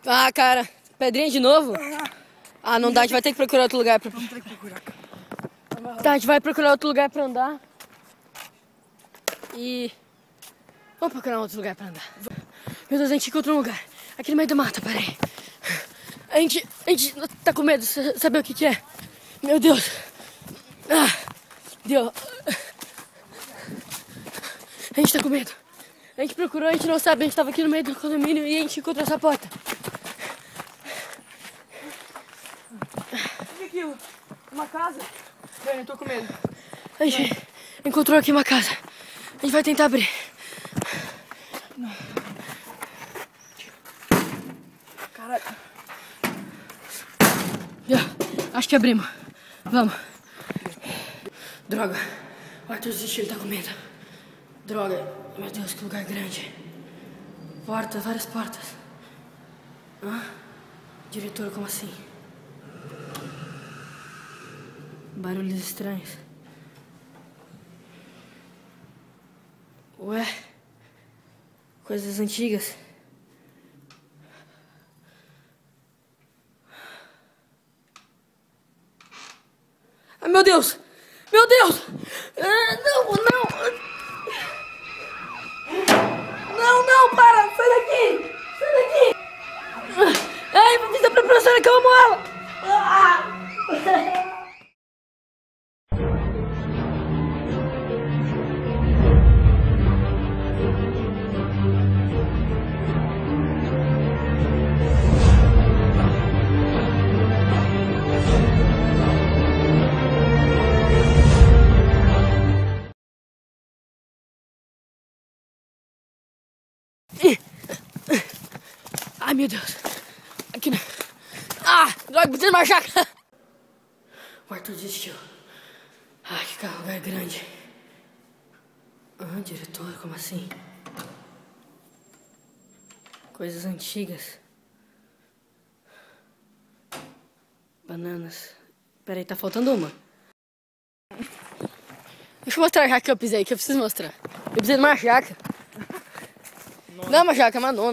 Ah, cara, pedrinha de novo? Ah, não dá, a gente vai ter que procurar outro lugar pra... Vamos ter que procurar. Tá, a gente vai procurar outro lugar pra andar. E... vamos procurar outro lugar pra andar. Meu Deus, a gente encontrou um lugar. Aqui no meio do mato, peraí. A gente tá com medo, sabe o que é? Meu Deus. Ah, Deus. A gente tá com medo. A gente procurou, a gente não sabe, a gente tava aqui no meio do condomínio e a gente encontrou essa porta. O que é aquilo? Uma casa? Bem, eu tô com medo. A gente encontrou aqui uma casa. A gente vai tentar abrir. Caralho. Acho que abrimos. Vamos. Droga. O Arthur desistiu, ele tá com medo. Droga. Meu Deus, que lugar grande. Portas, várias portas. Hã? Diretor, como assim? Barulhos estranhos. Ué? Coisas antigas. Ai, meu Deus! Meu Deus! Não, para! Sai daqui! Sai daqui! Ai, avisa pra professora que eu amo ela! Ai, meu Deus. Aqui não. Ah, droga, precisa de uma chácara. O Arthur desistiu. Ai, que lugar grande. Ah, diretor, como assim? Coisas antigas. Bananas. Peraí, tá faltando uma. Deixa eu mostrar a jaca que eu pisei, que eu preciso mostrar. Eu pisei numa jaca. Não é uma jaca, é uma nona.